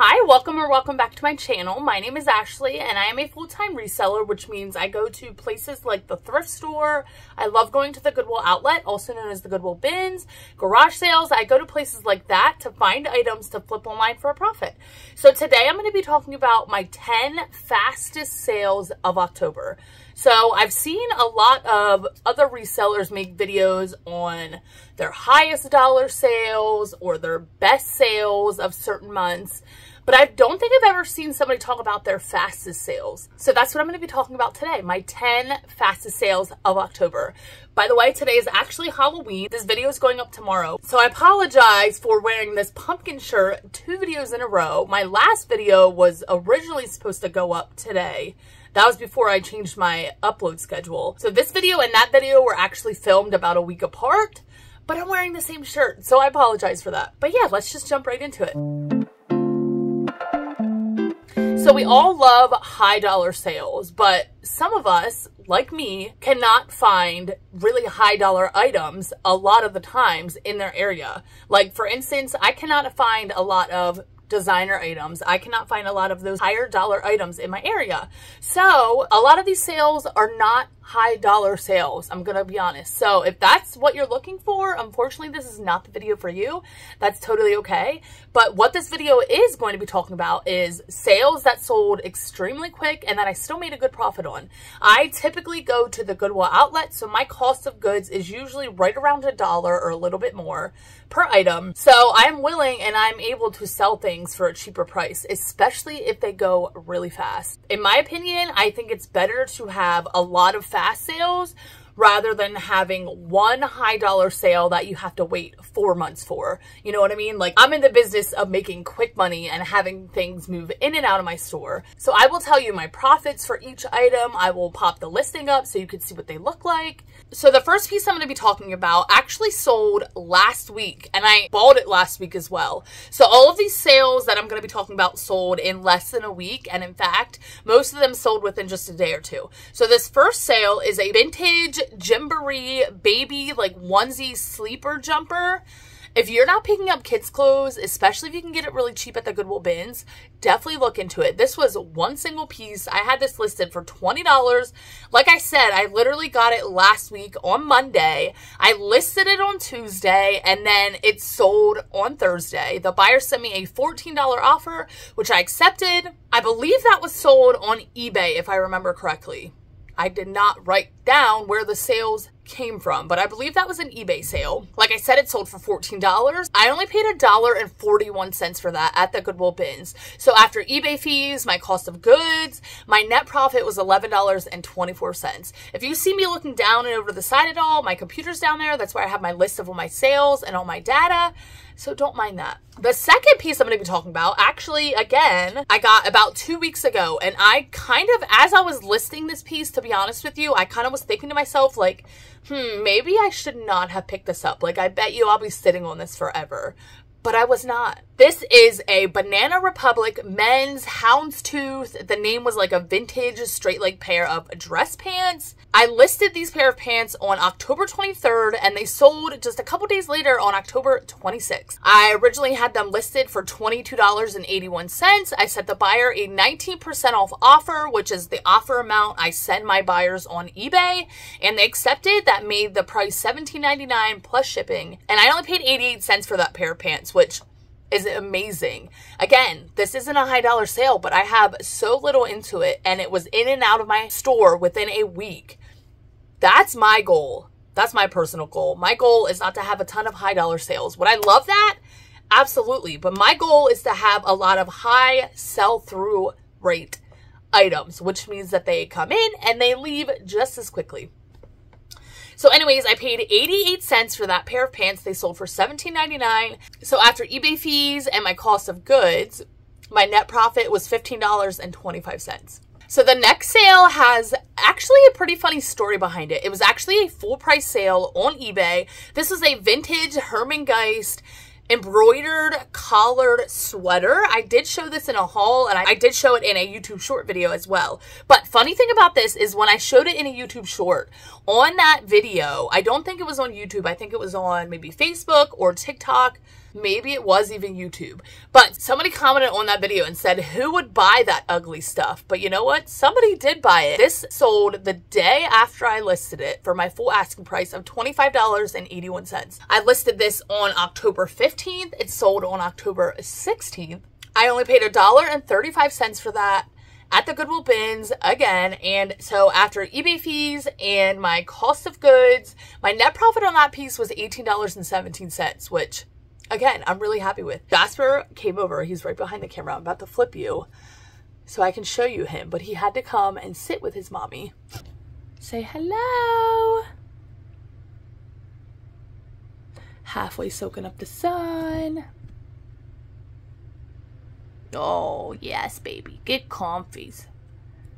Hi, welcome back to my channel. My name is Ashley and I am a full-time reseller, which means I go to places like the thrift store. I love going to the Goodwill outlet, also known as the Goodwill bins, garage sales. I go to places like that to find items to flip online for a profit. So today I'm going to be talking about my 10 fastest sales of October. So I've seen a lot of other resellers make videos on their highest dollar sales or their best sales of certain months, but I don't think I've ever seen somebody talk about their fastest sales. So that's what I'm going to be talking about today, my 10 fastest sales of October. By the way, today is actually Halloween. This video is going up tomorrow. So I apologize for wearing this pumpkin shirt 2 videos in a row. My last video was originally supposed to go up today. That was before I changed my upload schedule. So this video and that video were actually filmed about a week apart, but I'm wearing the same shirt, so I apologize for that. But yeah, let's just jump right into it. So we all love high dollar sales, but some of us, like me, cannot find really high dollar items a lot of the times in their area. Like for instance, I cannot find a lot of designer items. I cannot find a lot of those higher dollar items in my area. So a lot of these sales are not high dollar sales, I'm gonna be honest. So if that's what you're looking for, unfortunately this is not the video for you. That's totally okay. But what this video is going to be talking about is sales that sold extremely quick and that I still made a good profit on. I typically go to the Goodwill outlet, so my cost of goods is usually right around $1 or a little bit more per item. So I'm willing and I'm able to sell things for a cheaper price, especially if they go really fast. In my opinion, I think it's better to have a lot of fast sales rather than having one high dollar sale that you have to wait 4 months for. You know what I mean? Like, I'm in the business of making quick money and having things move in and out of my store. So I will tell you my profits for each item. I will pop the listing up so you can see what they look like. So the first piece I'm going to be talking about actually sold last week, and I bought it last week as well. So all of these sales that I'm going to be talking about sold in less than a week, and in fact, most of them sold within just a day or two. So this first sale is a vintage Gymboree baby like onesie sleeper jumper. If you're not picking up kids clothes, especially if you can get it really cheap at the Goodwill bins, definitely look into it. This was one single piece. I had this listed for $20. Like I said, I literally got it last week on Monday. I listed it on Tuesday and then it sold on Thursday. The buyer sent me a $14 offer, which I accepted. I believe that was sold on eBay, if I remember correctly. I did not write down where the sales came from, but I believe that was an eBay sale. Like I said, it sold for $14. I only paid $1.41 for that at the Goodwill bins. So after eBay fees, my cost of goods, my net profit was $11.24. If you see me looking down and over to the side at all, my computer's down there. That's where I have my list of all my sales and all my data. So don't mind that. The second piece I'm going to be talking about, actually, again, I got about 2 weeks ago. And I kind of, as I was listing this piece, to be honest with you, I kind of was thinking to myself, like, maybe I should not have picked this up. Like, I bet you I'll be sitting on this forever. But I was not. This is a Banana Republic men's houndstooth. The name was like a vintage straight leg pair of dress pants. I listed these pair of pants on October 23rd and they sold just a couple days later on October 26th. I originally had them listed for $22.81. I sent the buyer a 19% off offer, which is the offer amount I send my buyers on eBay, and they accepted. That made the price $17.99 plus shipping, and I only paid 88 cents for that pair of pants, which is amazing. Again, this isn't a high dollar sale, but I have so little into it and it was in and out of my store within a week. That's my goal. That's my personal goal. My goal is not to have a ton of high dollar sales. Would I love that? Absolutely. But my goal is to have a lot of high sell-through rate items, which means that they come in and they leave just as quickly. So anyways, I paid 88 cents for that pair of pants. They sold for $17.99. So after eBay fees and my cost of goods, my net profit was $15.25. So the next sale has actually a pretty funny story behind it. It was actually a full price sale on eBay. This was a vintage Herman Geist embroidered collared sweater. I did show this in a haul, and I did show it in a YouTube short video as well. But funny thing about this is when I showed it in a YouTube short, on that video, I don't think it was on YouTube. I think it was on maybe Facebook or TikTok. Maybe it was even YouTube. But somebody commented on that video and said, who would buy that ugly stuff? But you know what? Somebody did buy it. This sold the day after I listed it for my full asking price of $25.81. I listed this on October 15th. It sold on October 16th. I only paid $1.35 for that at the Goodwill bins again. And so after eBay fees and my cost of goods, my net profit on that piece was $18.17, which again, I'm really happy with. Jasper came over. He's right behind the camera. I'm about to flip you so I can show you him, but he had to come and sit with his mommy. Say hello. Halfway soaking up the sun. Oh, yes, baby. Get comfies.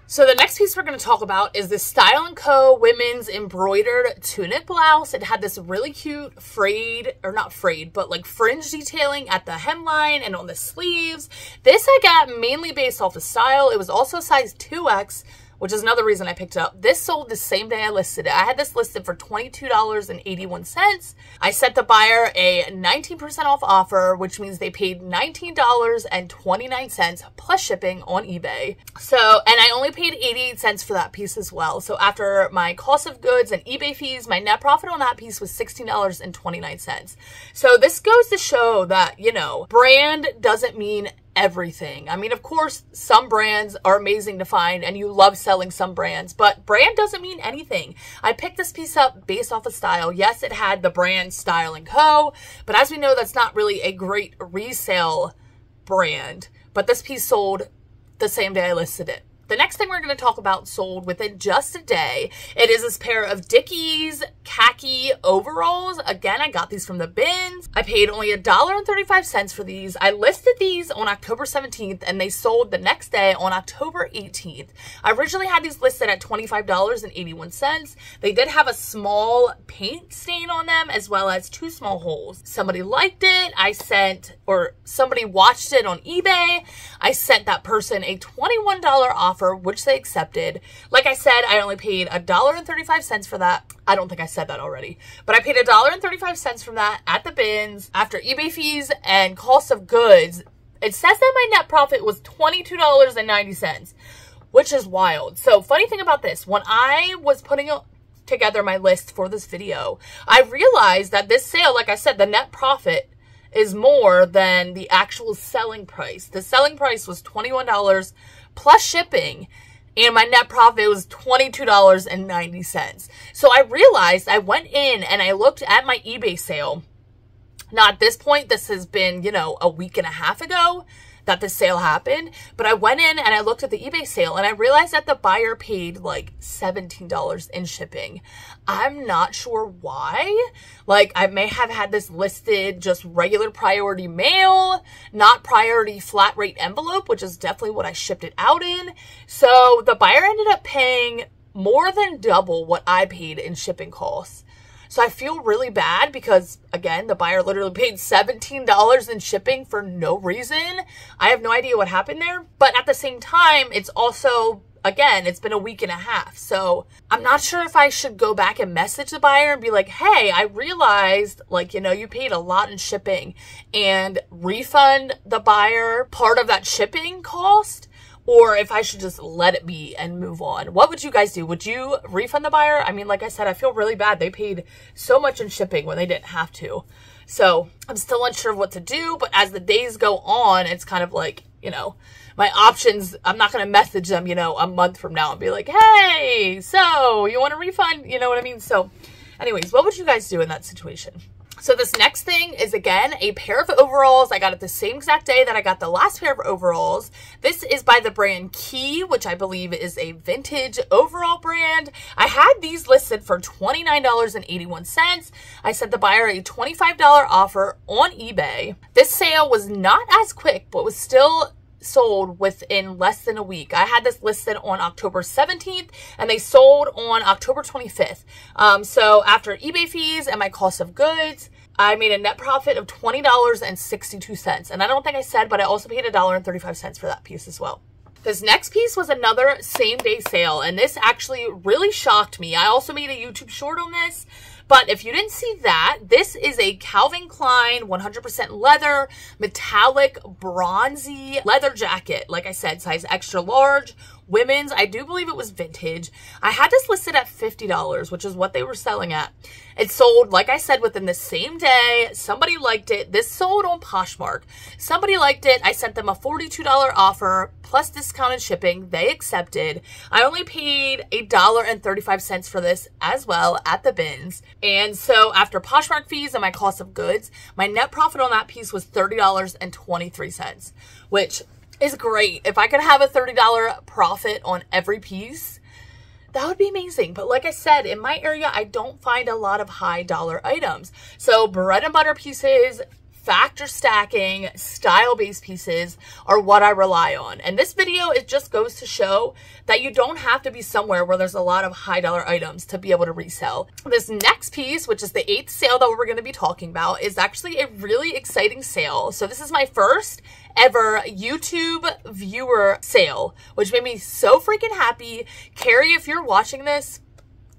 So the next piece we're going to talk about is this Style & Co. women's embroidered tunic blouse. It had this really cute frayed, or not frayed, but like fringe detailing at the hemline and on the sleeves. This I got mainly based off of style. It was also size 2X, which is another reason I picked it up. This sold the same day I listed it. I had this listed for $22.81. I sent the buyer a 19% off offer, which means they paid $19.29 plus shipping on eBay. So, and I only paid 88 cents for that piece as well. So after my cost of goods and eBay fees, my net profit on that piece was $16.29. So this goes to show that, you know, brand doesn't mean everything. I mean, of course, some brands are amazing to find and you love selling some brands, but brand doesn't mean anything. I picked this piece up based off of style. Yes, it had the brand Style & Co., but as we know, that's not really a great resale brand. But this piece sold the same day I listed it. The next thing we're going to talk about sold within just a day. It is this pair of Dickies khaki overalls. Again, I got these from the bins. I paid only $1.35 for these. I listed these on October 17th and they sold the next day on October 18th. I originally had these listed at $25.81. They did have a small paint stain on them as well as 2 small holes. Somebody liked it. Somebody watched it on eBay. I sent that person a $21 offer, which they accepted. Like I said, I only paid $1.35 for that. I don't think I said that already, but I paid $1.35 from that at the bins. After eBay fees and cost of goods, it says that my net profit was $22.90, which is wild. So funny thing about this, when I was putting together my list for this video, I realized that this sale, like I said, the net profit is more than the actual selling price. The selling price was $21 plus shipping, and my net profit was $22.90. So I realized, I went in and I looked at my eBay sale. Now at this point, this has been, you know, a week and a half ago that the sale happened, but I went in and I looked at the eBay sale and I realized that the buyer paid like $17 in shipping. I'm not sure why. Like, I may have had this listed just regular priority mail, not priority flat rate envelope, which is definitely what I shipped it out in. So the buyer ended up paying more than double what I paid in shipping costs. So I feel really bad because, again, the buyer literally paid $17 in shipping for no reason. I have no idea what happened there. But at the same time, it's also, again, it's been a week and a half. So I'm not sure if I should go back and message the buyer and be like, hey, I realized, like, you know, you paid a lot in shipping, and refund the buyer part of that shipping cost. Or if I should just let it be and move on. What would you guys do? Would you refund the buyer? I mean, like I said, I feel really bad. They paid so much in shipping when they didn't have to. So I'm still unsure of what to do. But as the days go on, it's kind of like, you know, my options, I'm not going to message them, you know, a month from now and be like, hey, so you want a refund? You know what I mean? So anyways, what would you guys do in that situation? So this next thing is, again, a pair of overalls. I got it the same exact day that I got the last pair of overalls. This is by the brand Key, which I believe is a vintage overall brand. I had these listed for $29.81. I sent the buyer a $25 offer on eBay. This sale was not as quick, but was still sold within less than a week. I had this listed on October 17th and they sold on October 25th. So after eBay fees and my cost of goods, I made a net profit of $20.62. And I don't think I said, but I also paid $1.35 for that piece as well. This next piece was another same day sale, and this actually really shocked me. I also made a YouTube short on this, But if you didn't see that, this is a Calvin Klein 100% leather, metallic, bronzy leather jacket. Like I said, size extra large, women's. I do believe it was vintage. I had this listed at $50, which is what they were selling at. It sold, like I said, within the same day. Somebody liked it. This sold on Poshmark. Somebody liked it. I sent them a $42 offer plus discounted shipping. They accepted. I only paid $1.35 for this as well at the bins. And so after Poshmark fees and my cost of goods, my net profit on that piece was $30.23, which is great. If I could have a $30 profit on every piece, that would be amazing. But like I said, in my area, I don't find a lot of high dollar items. So bread and butter pieces, factor stacking, style-based pieces are what I rely on. And this video, it just goes to show that you don't have to be somewhere where there's a lot of high dollar items to be able to resell. This next piece, which is the 8th sale that we're going to be talking about, is actually a really exciting sale. So this is my first ever YouTube viewer sale, which made me so freaking happy. Carrie, if you're watching this,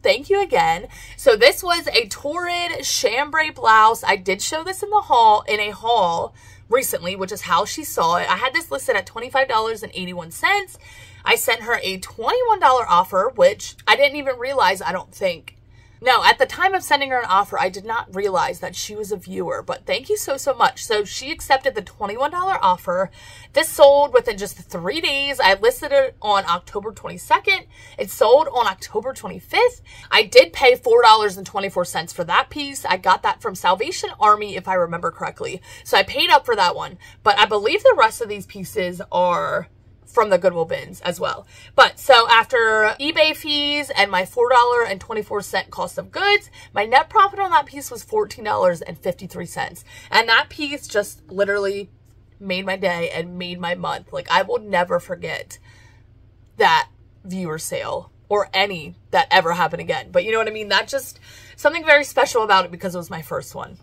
thank you again. So this was a torrid chambray blouse. I did show this in a haul recently, which is how she saw it. I had this listed at $25.81. I sent her a $21 offer, which I didn't even realize, I don't think. No, at the time of sending her an offer, I did not realize that she was a viewer, but thank you so, so much. So she accepted the $21 offer. This sold within just 3 days. I listed it on October 22nd. It sold on October 25th. I did pay $4.24 for that piece. I got that from Salvation Army, if I remember correctly. So I paid up for that one, but I believe the rest of these pieces are from the Goodwill bins as well. But so after eBay fees and my $4.24 cost of goods, my net profit on that piece was $14.53. And that piece just literally made my day and made my month. Like, I will never forget that viewer sale or any that ever happened again. But you know what I mean? That's just something very special about it because it was my first one.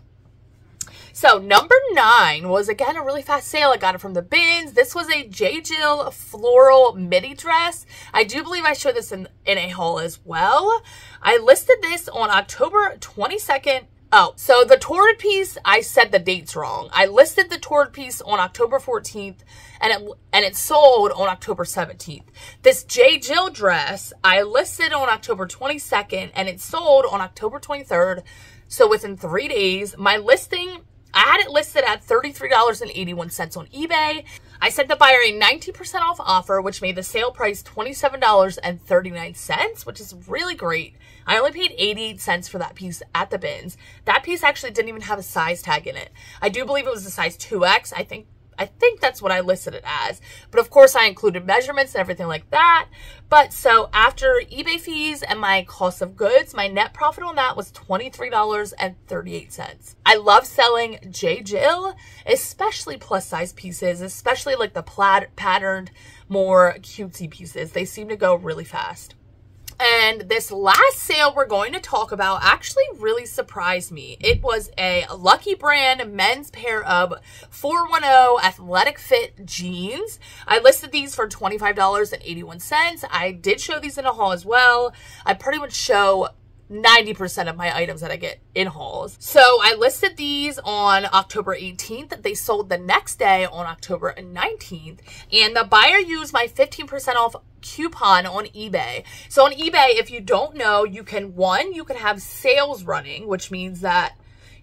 So number 9 was, again, a really fast sale. I got it from the bins. This was a J. Jill floral midi dress. I do believe I showed this in a haul as well. I listed this on October 22nd. Oh, so the torrid piece, I said the dates wrong. I listed the torrid piece on October 14th and it sold on October 17th. This J. Jill dress, I listed on October 22nd and it sold on October 23rd. So within 3 days, my listing, I had it listed at $33.81 on eBay. I sent the buyer a 19% off offer, which made the sale price $27.39, which is really great. I only paid 88 cents for that piece at the bins. That piece actually didn't even have a size tag in it. I do believe it was a size 2X. I think that's what I listed it as. But of course I included measurements and everything like that. But so after eBay fees and my cost of goods, my net profit on that was $23.38. I love selling J. Jill, especially plus size pieces, especially like the plaid patterned, more cutesy pieces. They seem to go really fast. And this last sale we're going to talk about actually really surprised me. It was a Lucky Brand men's pair of 410 athletic fit jeans. I listed these for $25.81. I did show these in a haul as well. I pretty much show 90% of my items that I get in hauls. So I listed these on October 18th. They sold the next day on October 19th. And the buyer used my 15% off coupon on eBay. So on eBay, if you don't know, you can have sales running, which means that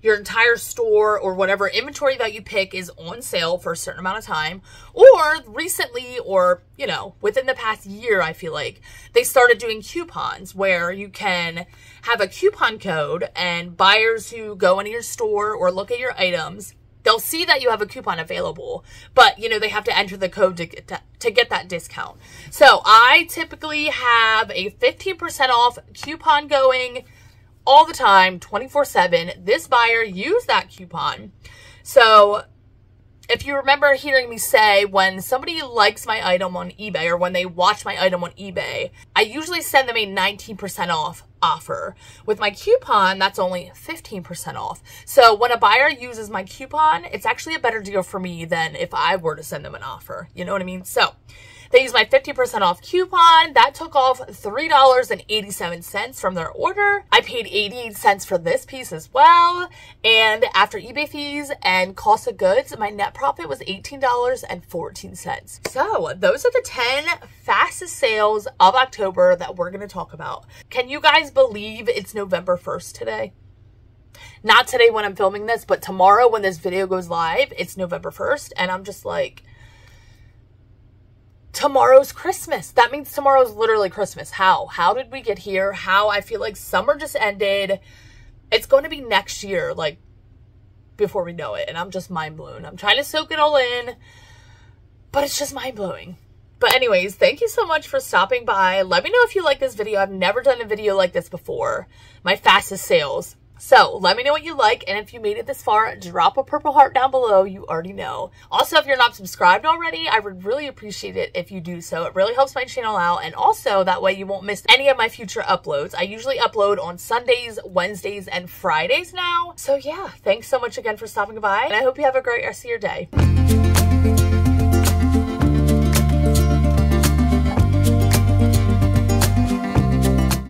your entire store or whatever inventory that you pick is on sale for a certain amount of time. Or recently, or, you know, within the past year, I feel like they started doing coupons where you can have a coupon code and buyers who go into your store or look at your items, they'll see that you have a coupon available, but, you know, they have to enter the code to get that discount. So I typically have a 15% off coupon going all the time, 24/7. This buyer used that coupon. So if you remember hearing me say, when somebody likes my item on eBay or when they watch my item on eBay, I usually send them a 19% off offer. With my coupon, that's only 15% off. So when a buyer uses my coupon, it's actually a better deal for me than if I were to send them an offer. You know what I mean? So They used my 50% off coupon. That took off $3.87 from their order. I paid 88 cents for this piece as well. And after eBay fees and cost of goods, my net profit was $18.14. So those are the 10 fastest sales of October that we're going to talk about. Can you guys believe it's November 1st today? Not today when I'm filming this, but tomorrow when this video goes live, it's November 1st. And I'm just like, tomorrow's Christmas. That means tomorrow's literally Christmas. How? How did we get here? How? I feel like summer just ended. It's going to be next year, like, before we know it. And I'm just mind blown. I'm trying to soak it all in, but it's just mind blowing. But anyways, thank you so much for stopping by. Let me know if you like this video. I've never done a video like this before. My fastest sales. So let me know what you like, and if you made it this far, drop a purple heart down below. You already know. Also, if you're not subscribed already, I would really appreciate it if you do so. It really helps my channel out, and also that way you won't miss any of my future uploads. I usually upload on Sundays, Wednesdays, and Fridays now. So yeah, thanks so much again for stopping by, and I hope you have a great rest of your day.